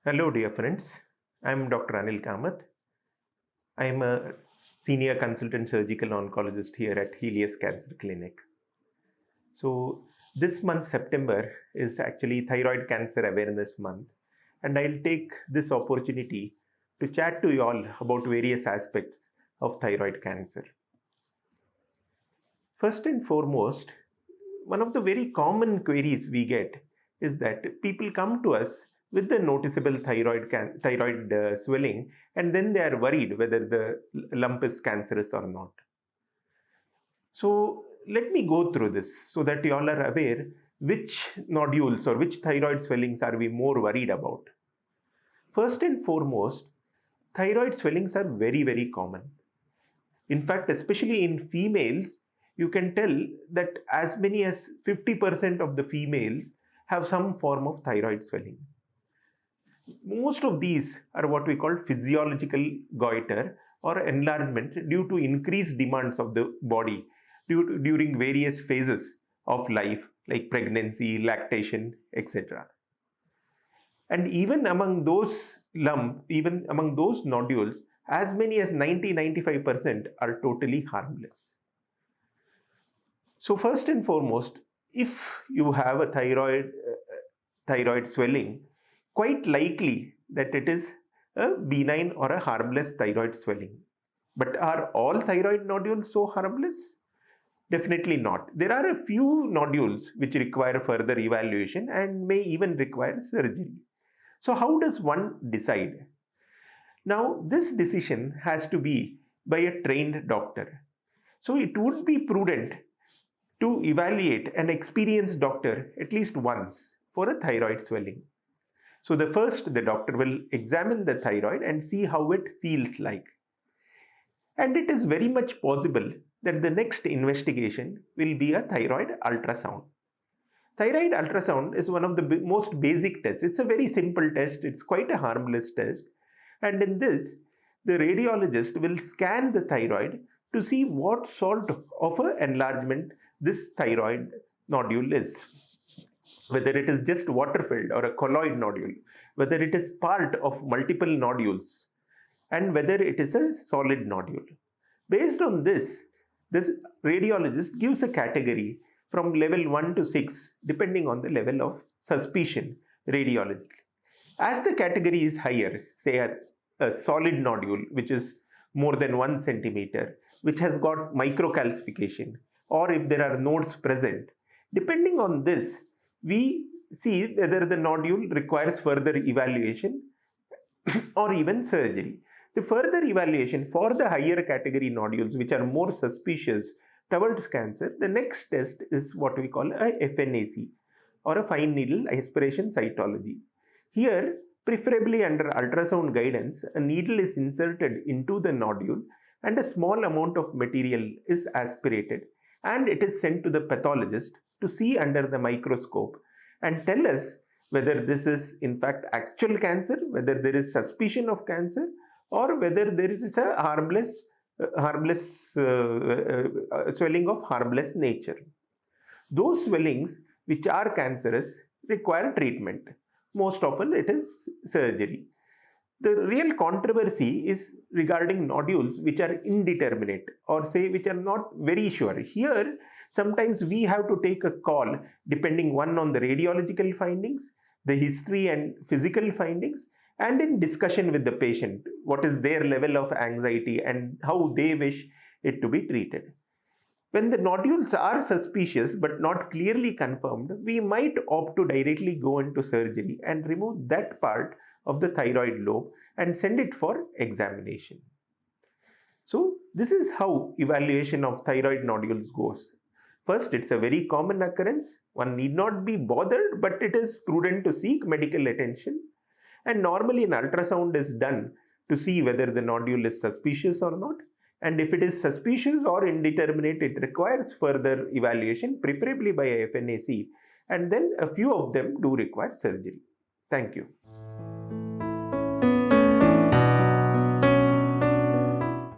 Hello, dear friends. I'm Dr. Anil Kamath. I'm a senior consultant surgical oncologist here at Healius Cancer Clinic. So, this month, September, is actually Thyroid Cancer Awareness Month, and I'll take this opportunity to chat to you all about various aspects of thyroid cancer. First and foremost, one of the very common queries we get is that people come to us with the noticeable thyroid swelling, and then they are worried whether the lump is cancerous or not. So let me go through this so that you all are aware which nodules or which thyroid swellings are we more worried about. First and foremost, thyroid swellings are very common. In fact, especially in females, you can tell that as many as 50% of the females have some form of thyroid swelling. Most of these are what we call physiological goiter or enlargement due to increased demands of the body during various phases of life like pregnancy, lactation, etc. And even among those even among those nodules, as many as 90-95% are totally harmless. So first and foremost, if you have a thyroid swelling, quite likely that it is a benign or a harmless thyroid swelling. But are all thyroid nodules so harmless? Definitely not. There are a few nodules which require further evaluation and may even require surgery. So how does one decide? Now, this decision has to be by a trained doctor. So it would be prudent to evaluate an experienced doctor at least once for a thyroid swelling. So the doctor will examine the thyroid and see how it feels like. And it is very much possible that the next investigation will be a thyroid ultrasound. Thyroid ultrasound is one of the most basic tests. It's a very simple test. It's quite a harmless test. And in this, the radiologist will scan the thyroid to see what sort of an enlargement this thyroid nodule is. Whether it is just water-filled or a colloid nodule, whether it is part of multiple nodules, and whether it is a solid nodule. Based on this radiologist gives a category from level 1 to 6 depending on the level of suspicion radiologically. As the category is higher, say a solid nodule which is more than 1 centimeter, which has got microcalcification, or if there are nodes present, depending on this, we see whether the nodule requires further evaluation or even surgery. The further evaluation for the higher category nodules which are more suspicious towards cancer, the next test is what we call a FNAC or a fine needle aspiration cytology. Here, preferably under ultrasound guidance, a needle is inserted into the nodule and a small amount of material is aspirated, and it is sent to the pathologist to see under the microscope and tell us whether this is in fact actual cancer, whether there is suspicion of cancer, or whether there is a harmless swelling of harmless nature. Those swellings which are cancerous require treatment. Most often it is surgery. The real controversy is regarding nodules which are indeterminate, or say which are not very sure. Here, sometimes we have to take a call depending one on the radiological findings, the history and physical findings, and in discussion with the patient, what is their level of anxiety and how they wish it to be treated. When the nodules are suspicious but not clearly confirmed, we might opt to directly go into surgery and remove that part of the thyroid lobe and send it for examination. So this is how evaluation of thyroid nodules goes. First, it's a very common occurrence. One need not be bothered, but it is prudent to seek medical attention. And normally an ultrasound is done to see whether the nodule is suspicious or not. And if it is suspicious or indeterminate, it requires further evaluation, preferably by a FNAC. And then a few of them do require surgery. Thank you.